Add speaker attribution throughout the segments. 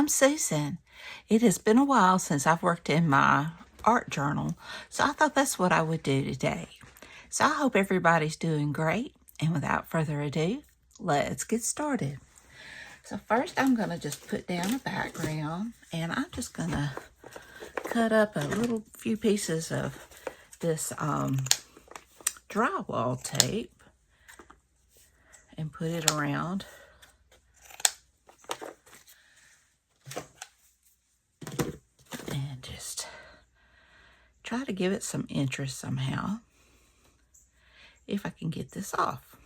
Speaker 1: I'm Susan. It has been a while since I've worked in my art journal, so I thought that's what I would do today. So I hope everybody's doing great, and without further ado, let's get started. So first I'm going to just put down a background, and I'm just going to cut up a little few pieces of this drywall tape and put it around. And just try to give it some interest somehow, if I can get this off.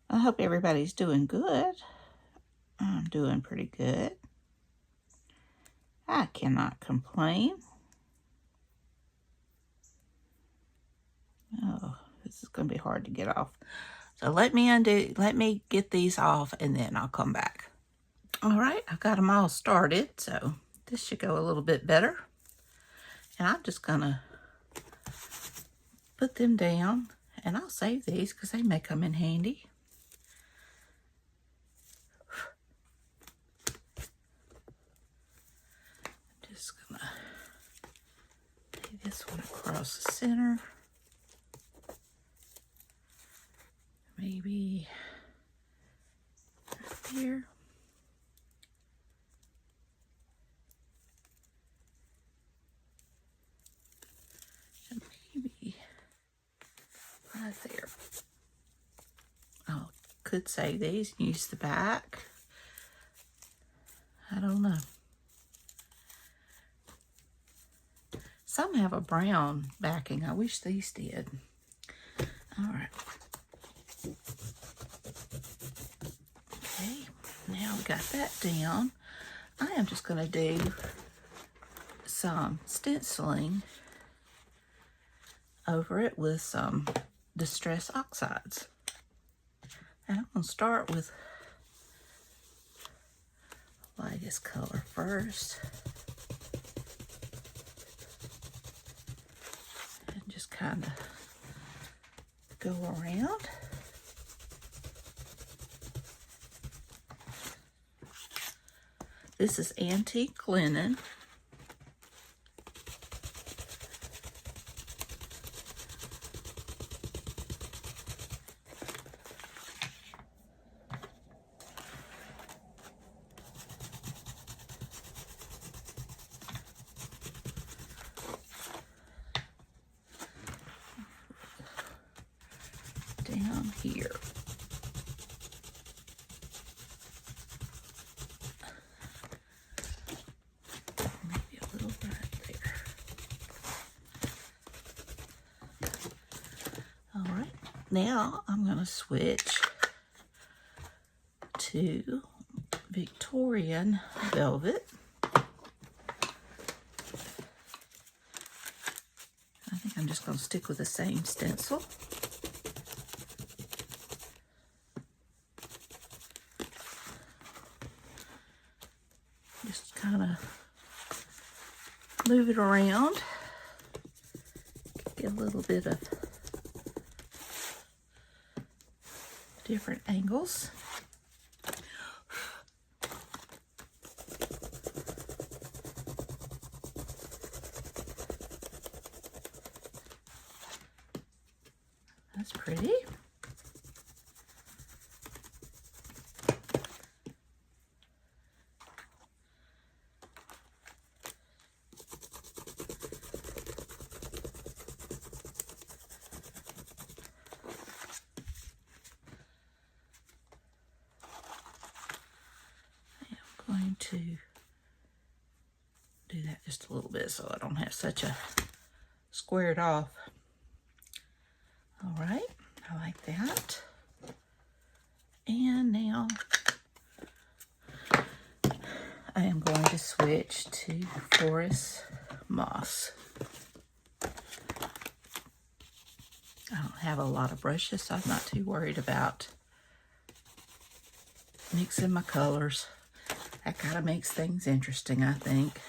Speaker 1: I hope everybody's doing good. I'm doing pretty good. I cannot complain. Oh, this is going to be hard to get off. So let me get these off, and then I'll come back. All right, I've got them all started, so this should go a little bit better. And I'm just going to put them down, and I'll save these because they may come in handy. Just going to lay this one across the center. Maybe right there. And maybe right there. Oh, could save these and use the back. I don't know. Some have a brown backing. I wish these did. All right. Okay, now we got that down. I am just going to do some stenciling over it with some Distress Oxides. And I'm going to start with the lightest color first. And just kind of go around. This is antique linen. Down here. Maybe a little right there. All right, now I'm going to switch to Victorian velvet. I think I'm just going to stick with the same stencil. Just kind of move it around, get a little bit of different angles. That's pretty. Going to do that just a little bit so I don't have such a squared off. All right, I like that. And now I am going to switch to Forest Moss. I don't have a lot of brushes, so I'm not too worried about mixing my colors. That kind of makes things interesting, I think.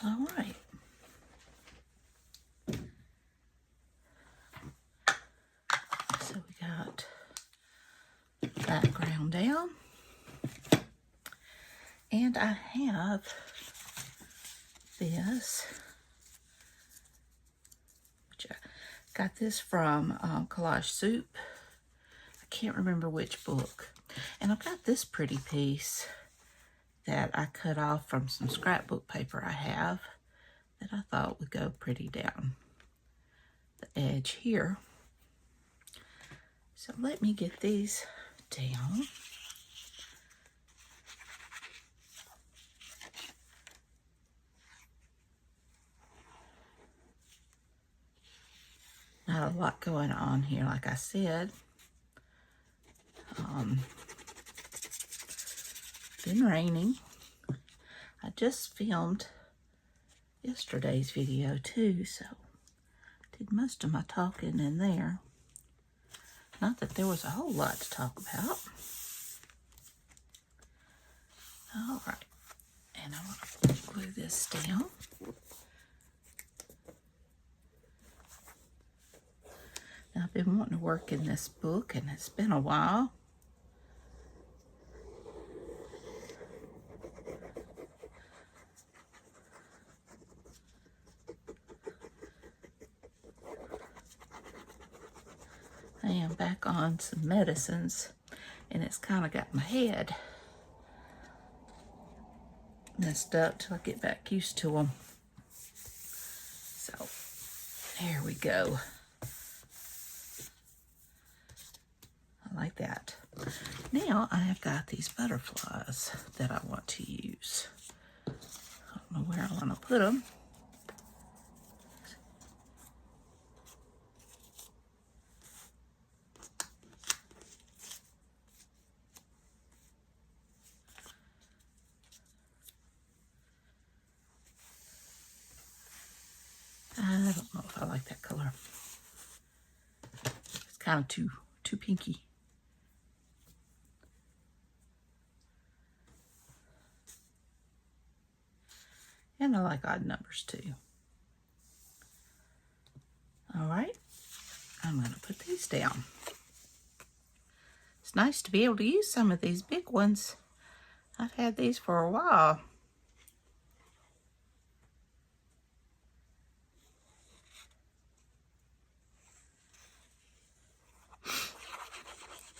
Speaker 1: All right. So we got background down. And I have this, which I got this from Collage Soup. I can't remember which book. And I've got this pretty piece that I cut off from some scrapbook paper I have that I thought would go pretty down the edge here. So let me get these down. Not a lot going on here, like I said. Been raining. I just filmed yesterday's video too, so did most of my talking in there. Not that there was a whole lot to talk about. All right, and I'm going to glue this down. Now, I've been wanting to work in this book, and it's been a while. I am back on some medicines, and it's kind of got my head messed up till I get back used to them. So, there we go. I like that. Now I have got these butterflies that I want to use. I don't know where I want to put them. I don't know if I like that color. It's kind of too pinky. And I like odd numbers too. All right, I'm going to put these down. It's nice to be able to use some of these big ones. I've had these for a while.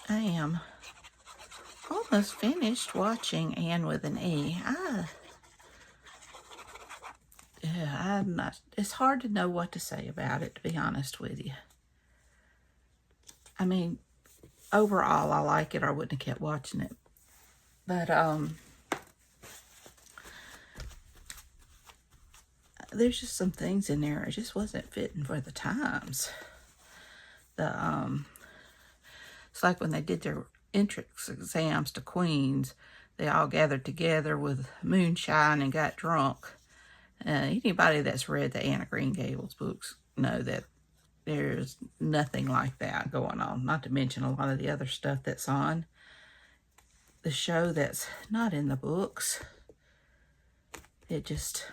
Speaker 1: I am almost finished watching Anne with an E. I'm not, it's hard to know what to say about it, to be honest with you. I mean, overall, I like it, or I wouldn't have kept watching it. But, there's just some things in there, it just wasn't fitting for the times. It's like when they did their entrance exams to Queens, they all gathered together with moonshine and got drunk. Anybody that's read the Anne of Green Gables books know that there's nothing like that going on. Not to mention a lot of the other stuff that's on the show that's not in the books. It just,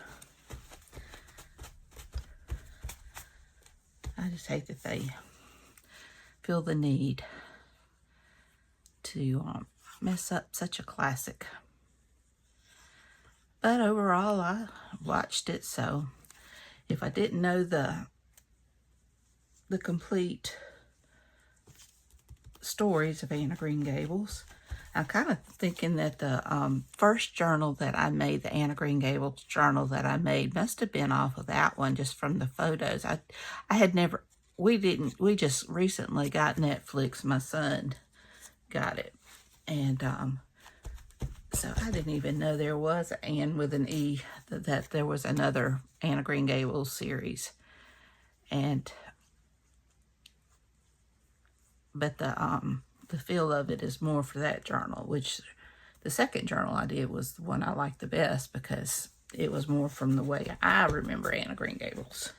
Speaker 1: I just hate that they feel the need to mess up such a classic. But overall, I watched it, so if I didn't know the complete stories of Anne of Green Gables, I'm kind of thinking that the first journal that I made, the Anne of Green Gables journal that I made, must have been off of that one, just from the photos. I had never, we just recently got Netflix. My son got it, and so I didn't even know there was Anne with an E, that there was another Anne of Green Gables series. But the feel of it is more for that journal, which the second journal I did was the one I liked the best because it was more from the way I remember Anne of Green Gables.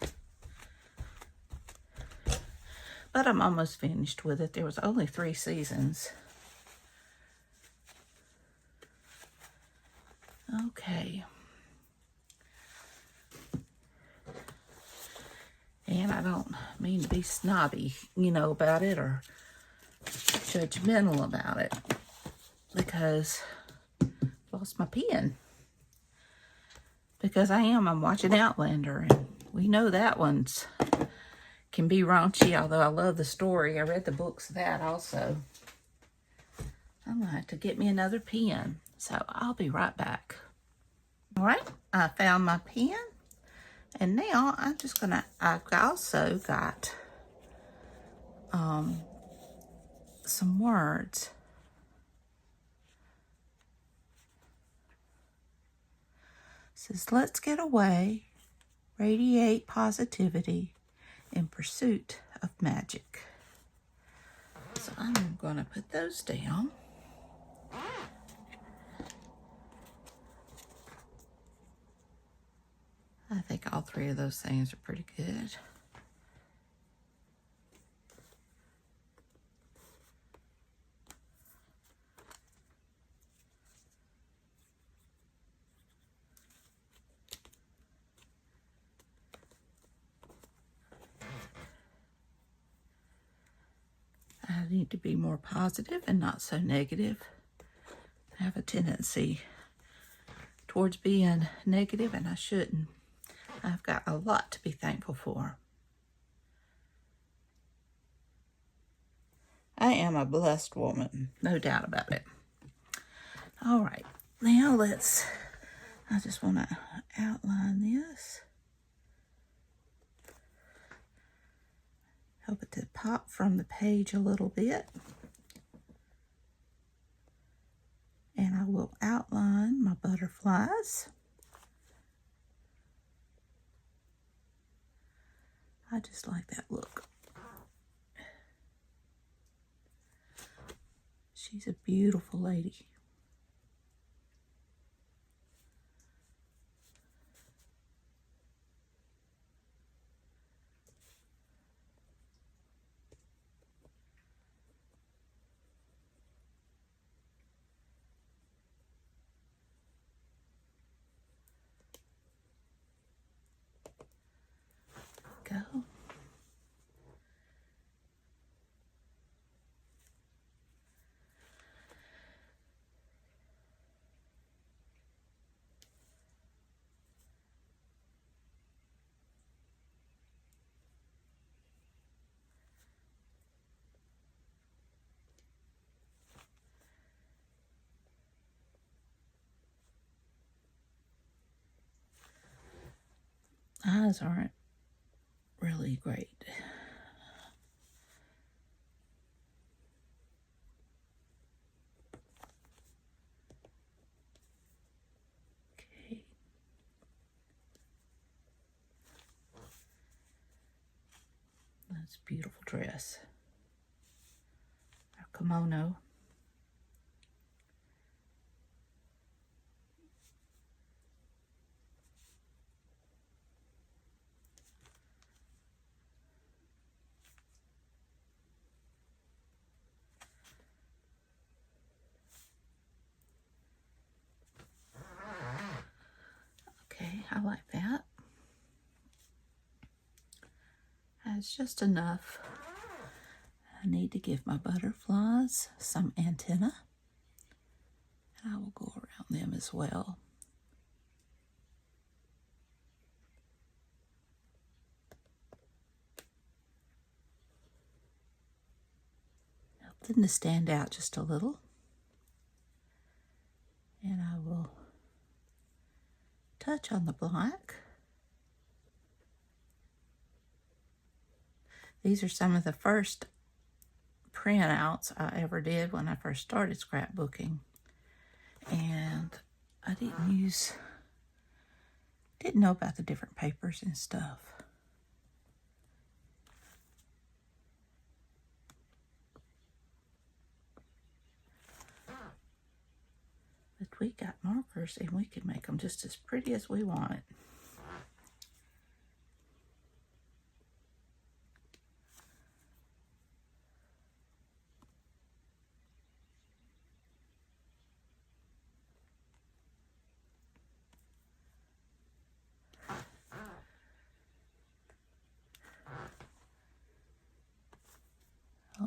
Speaker 1: But I'm almost finished with it. There was only 3 seasons. Okay. and I don't mean to be snobby, about it or judgmental about it, because I lost my pen. Because I'm watching Outlander, and we know that one's can be raunchy, although I love the story. I read the books of that also. I'm going to have to get me another pen, so I'll be right back. All right, I found my pen, and now I'm just going to, I've also got some words. It says, let's get away, radiate positivity in pursuit of magic. So I'm going to put those down. I think all three of those things are pretty good. I need to be more positive and not so negative. I have a tendency towards being negative, and I shouldn't. I've got a lot to be thankful for. I am a blessed woman, no doubt about it. All right, now I just want to outline this. Help it to pop from the page a little bit. And I will outline my butterflies. I just like that look. She's a beautiful lady. Go. Eyes aren't really great. Okay. That's a beautiful dress. Our kimono. Okay, I like that. That's just enough. I need to give my butterflies some antenna. And I will go around them as well. Help them to stand out just a little. And I will touch on the black. These are some of the first printouts I ever did when I first started scrapbooking. And I didn't know about the different papers and stuff. But we got markers, and we can make them just as pretty as we want.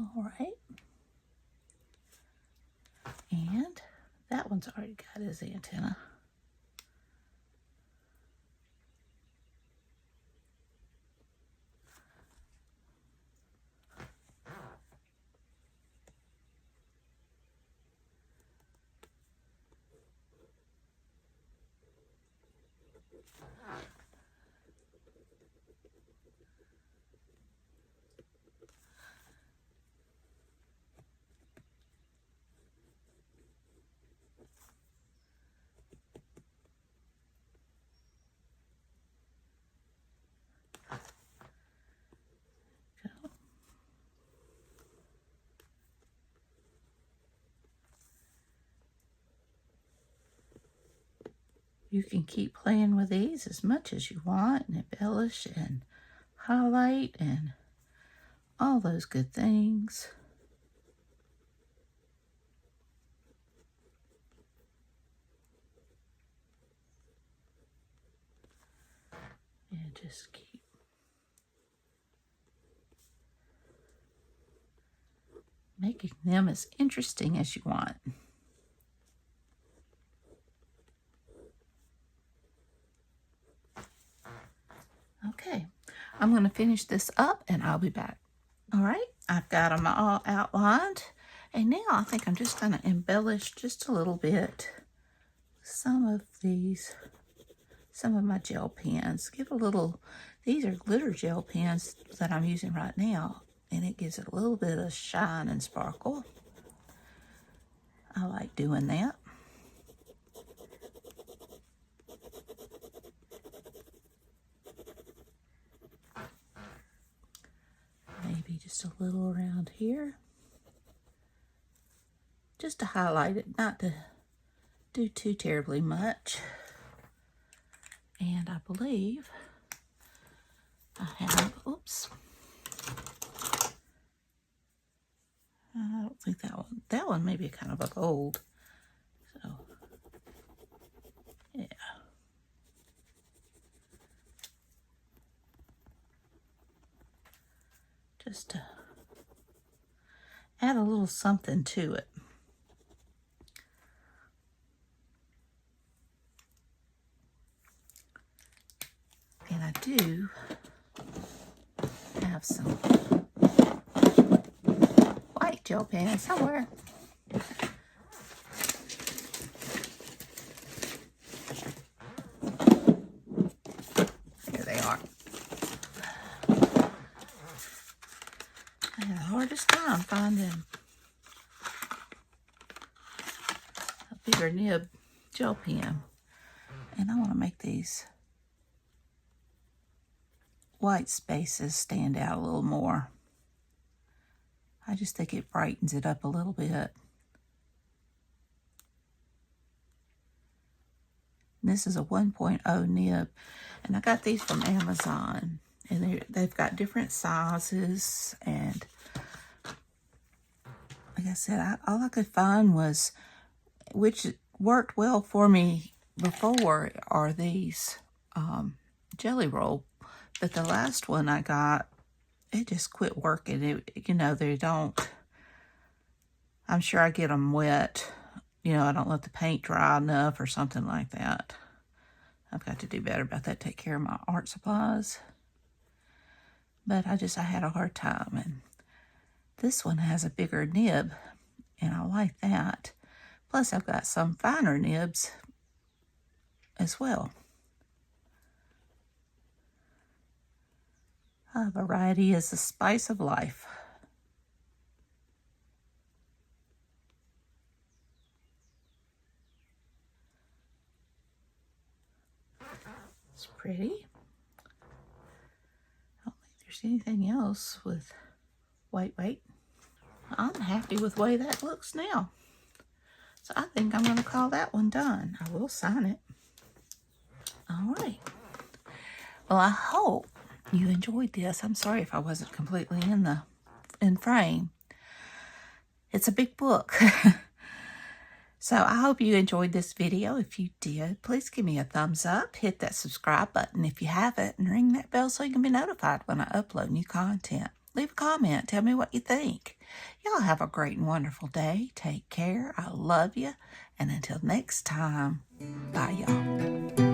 Speaker 1: All right. And that one's already got his antenna. You can keep playing with these as much as you want and embellish and highlight and all those good things. And just keep making them as interesting as you want. Okay, I'm going to finish this up and I'll be back. All right, I've got them all outlined. And now I think I'm just going to embellish just a little bit some of my gel pens. Give a little, these are glitter gel pens that I'm using right now. And it gives it a little bit of shine and sparkle. I like doing that. Maybe just a little around here. Just to highlight it, not to do too terribly much. And I believe I have, oops. I don't think that one may be kind of a gold. So, yeah. Just to add a little something to it. And I do have some white gel pens somewhere. Here they are. I had the hardest time finding a bigger nib gel pen. And I want to make these white spaces stand out a little more. I just think it brightens it up a little bit. And this is a 1.0 nib, and I got these from Amazon, and they've got different sizes, and like I said, all I could find was, which worked well for me before, are these jelly roll. But the last one I got, it just quit working. They don't, I'm sure I get them wet. I don't let the paint dry enough or something like that. I've got to do better about that, take care of my art supplies. But I had a hard time. And this one has a bigger nib, and I like that. Plus, I've got some finer nibs as well. Variety is the spice of life. It's pretty. I don't think there's anything else with white. I'm happy with the way that looks now. So I think I'm going to call that one done. I will sign it. All right. Well, I hope you enjoyed this. I'm sorry if I wasn't completely in frame. It's a big book. So I hope you enjoyed this video. If you did, please give me a thumbs up. Hit that subscribe button if you haven't, and ring that bell so you can be notified when I upload new content. Leave a comment. Tell me what you think. Y'all have a great and wonderful day. Take care. I love you. And until next time, bye, y'all.